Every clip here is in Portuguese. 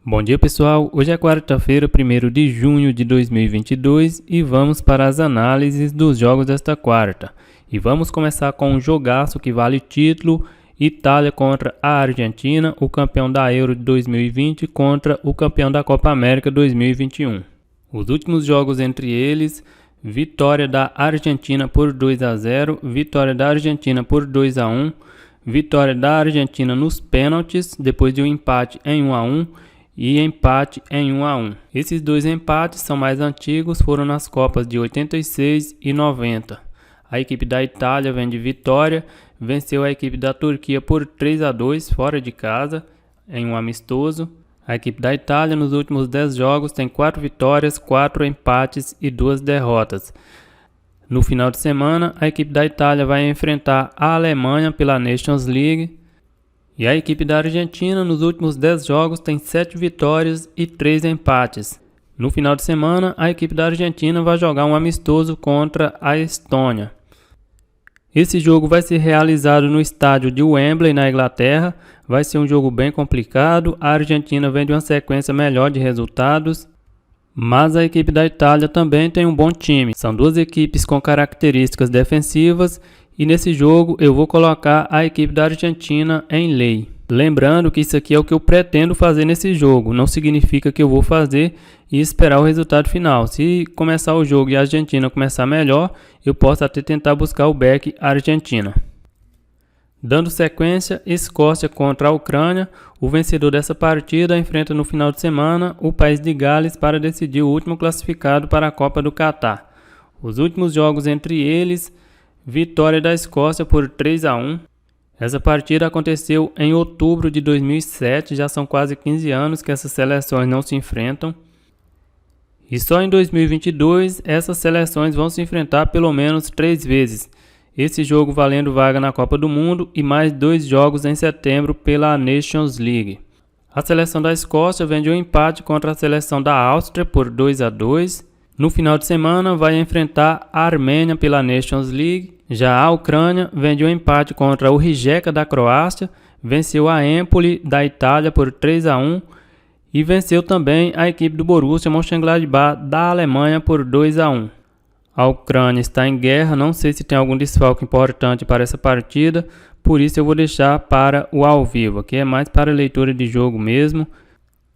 Bom dia pessoal, hoje é quarta-feira, 1º de junho de 2022 e vamos para as análises dos jogos desta quarta. E vamos começar com um jogaço que vale título: Itália contra a Argentina, o campeão da Euro de 2020 contra o campeão da Copa América 2021. Os últimos jogos entre eles: vitória da Argentina por 2-0, vitória da Argentina por 2-1, vitória da Argentina nos pênaltis depois de um empate em 1-1 e empate em 1-1. Esses dois empates são mais antigos, foram nas Copas de 86 e 90. A equipe da Itália vem de vitória, venceu a equipe da Turquia por 3-2 fora de casa, em um amistoso. A equipe da Itália nos últimos 10 jogos tem 4 vitórias, 4 empates e 2 derrotas. No final de semana, a equipe da Itália vai enfrentar a Alemanha pela Nations League. E a equipe da Argentina nos últimos 10 jogos tem 7 vitórias e 3 empates. No final de semana, a equipe da Argentina vai jogar um amistoso contra a Estônia. Esse jogo vai ser realizado no estádio de Wembley, na Inglaterra. Vai ser um jogo bem complicado. A Argentina vem de uma sequência melhor de resultados, mas a equipe da Itália também tem um bom time. São duas equipes com características defensivas e nesse jogo eu vou colocar a equipe da Argentina em lei. Lembrando que isso aqui é o que eu pretendo fazer nesse jogo, não significa que eu vou fazer e esperar o resultado final. Se começar o jogo e a Argentina começar melhor, eu posso até tentar buscar o back Argentina. Dando sequência, Escócia contra a Ucrânia. O vencedor dessa partida enfrenta no final de semana o país de Gales para decidir o último classificado para a Copa do Catar. Os últimos jogos entre eles: vitória da Escócia por 3-1. Essa partida aconteceu em outubro de 2007, já são quase 15 anos que essas seleções não se enfrentam. E só em 2022 essas seleções vão se enfrentar pelo menos 3 vezes. Esse jogo valendo vaga na Copa do Mundo e mais 2 jogos em setembro pela Nations League. A seleção da Escócia vem de um empate contra a seleção da Áustria por 2-2. No final de semana vai enfrentar a Armênia pela Nations League. Já a Ucrânia vem de um empate contra o Rijeka da Croácia, venceu a Empoli da Itália por 3-1 e venceu também a equipe do Borussia Mönchengladbach da Alemanha por 2-1. A Ucrânia está em guerra, não sei se tem algum desfalque importante para essa partida, por isso eu vou deixar para o ao vivo, que é mais para leitura de jogo mesmo.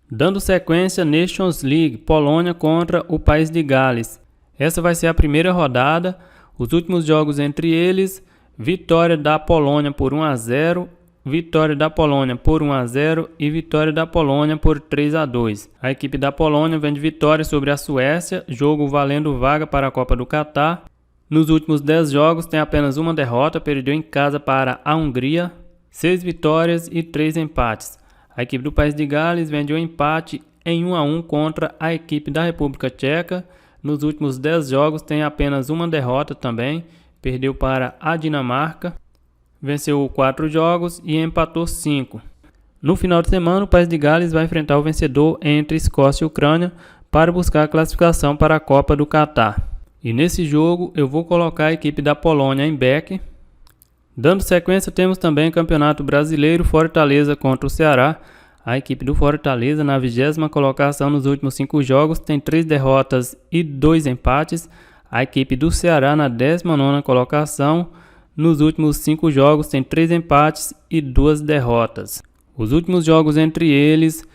Dando sequência, Nations League, Polônia contra o país de Gales. Essa vai ser a primeira rodada. Os últimos jogos entre eles: vitória da Polônia por 1-0, vitória da Polônia por 1-0 e vitória da Polônia por 3-2. A equipe da Polônia vem de vitória sobre a Suécia, jogo valendo vaga para a Copa do Catar. Nos últimos 10 jogos tem apenas uma derrota, perdeu em casa para a Hungria, 6 vitórias e 3 empates. A equipe do país de Gales vem de um empate em 1-1 contra a equipe da República Tcheca. Nos últimos 10 jogos tem apenas uma derrota também, perdeu para a Dinamarca, venceu 4 jogos e empatou 5. No final de semana, o país de Gales vai enfrentar o vencedor entre Escócia e Ucrânia para buscar a classificação para a Copa do Catar. E nesse jogo eu vou colocar a equipe da Polônia em back. Dando sequência, temos também o Campeonato Brasileiro, Fortaleza contra o Ceará. A equipe do Fortaleza, na 20ª colocação nos últimos 5 jogos, tem 3 derrotas e 2 empates. A equipe do Ceará, na 19ª colocação, nos últimos 5 jogos, tem 3 empates e 2 derrotas. Os últimos jogos entre eles: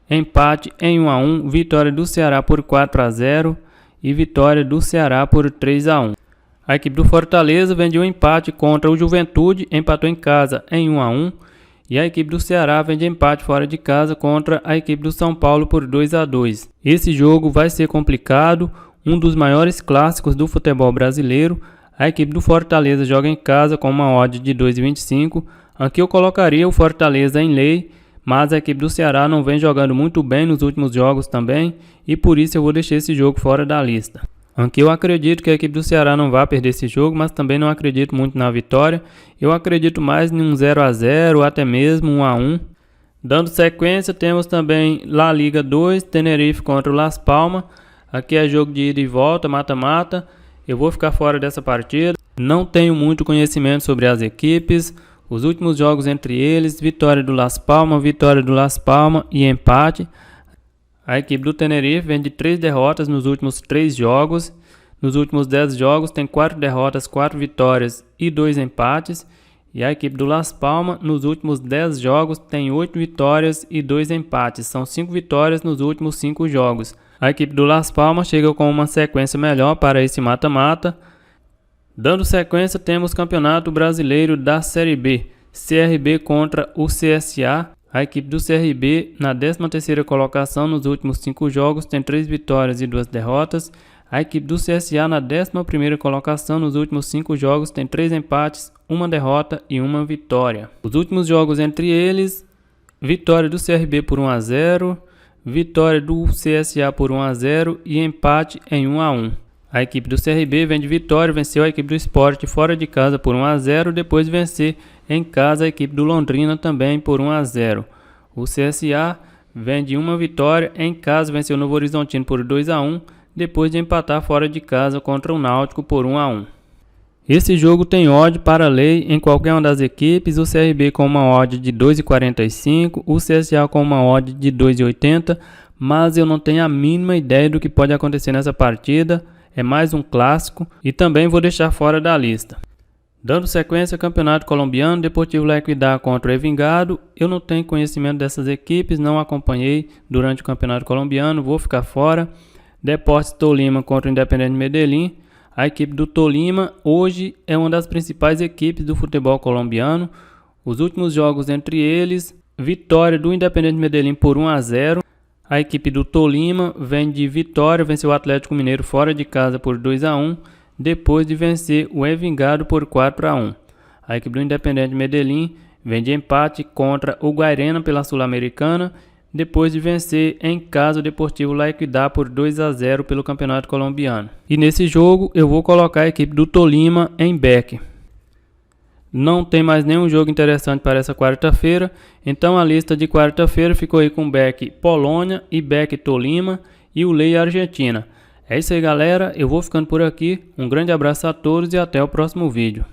empate em 1-1, vitória do Ceará por 4-0 e vitória do Ceará por 3-1. A equipe do Fortaleza vem de um empate contra o Juventude, empatou em casa em 1-1. E a equipe do Ceará vem de empate fora de casa contra a equipe do São Paulo por 2-2. Esse jogo vai ser complicado, um dos maiores clássicos do futebol brasileiro. A equipe do Fortaleza joga em casa com uma odd de 2,25. Aqui eu colocaria o Fortaleza em lei, mas a equipe do Ceará não vem jogando muito bem nos últimos jogos também, e por isso eu vou deixar esse jogo fora da lista. Aqui eu acredito que a equipe do Ceará não vai perder esse jogo, mas também não acredito muito na vitória. Eu acredito mais em um 0-0 ou até mesmo 1-1. Dando sequência, temos também La Liga 2, Tenerife contra o Las Palmas. Aqui é jogo de ida e volta, mata-mata. Eu vou ficar fora dessa partida. Não tenho muito conhecimento sobre as equipes. Os últimos jogos entre eles: vitória do Las Palmas e empate. A equipe do Tenerife vem de 3 derrotas nos últimos 3 jogos. Nos últimos 10 jogos tem 4 derrotas, 4 vitórias e 2 empates. E a equipe do Las Palmas nos últimos 10 jogos tem 8 vitórias e 2 empates. São 5 vitórias nos últimos 5 jogos. A equipe do Las Palmas chega com uma sequência melhor para esse mata-mata. Dando sequência, temos Campeonato Brasileiro da Série B. CRB contra o CSA. A equipe do CRB na 13ª colocação nos últimos 5 jogos tem 3 vitórias e 2 derrotas. A equipe do CSA na 11ª colocação nos últimos 5 jogos tem 3 empates, 1 derrota e 1 vitória. Os últimos jogos entre eles, vitória do CRB por 1-0, vitória do CSA por 1-0 e empate em 1-1. A equipe do CRB vem de vitória, venceu a equipe do Sport fora de casa por 1-0, depois de vencer em casa a equipe do Londrina também por 1-0. O CSA vem de uma vitória, em casa venceu o Novo Horizontino por 2-1, depois de empatar fora de casa contra o Náutico por 1-1. Esse jogo tem odd para lei em qualquer uma das equipes, o CRB com uma odd de 2,45, o CSA com uma odd de 2,80, mas eu não tenho a mínima ideia do que pode acontecer nessa partida. É mais um clássico e também vou deixar fora da lista. Dando sequência ao Campeonato Colombiano, Deportivo La Equidad contra o Envigado. Eu não tenho conhecimento dessas equipes, não acompanhei durante o Campeonato Colombiano, vou ficar fora. Deportes Tolima contra o Independiente Medellín. A equipe do Tolima hoje é uma das principais equipes do futebol colombiano. Os últimos jogos entre eles, vitória do Independiente Medellín por 1-0. A equipe do Tolima vem de vitória, venceu o Atlético Mineiro fora de casa por 2-1, depois de vencer o Envigado por 4-1. A equipe do Independiente Medellín vem de empate contra o Guairena pela Sul-Americana, depois de vencer em casa o Deportivo La Equidad por 2-0 pelo Campeonato Colombiano. E nesse jogo eu vou colocar a equipe do Tolima em back. Não tem mais nenhum jogo interessante para essa quarta-feira, então a lista de quarta-feira ficou aí com back Polônia e back Tolima e o Lei Argentina. É isso aí, galera, eu vou ficando por aqui, um grande abraço a todos e até o próximo vídeo.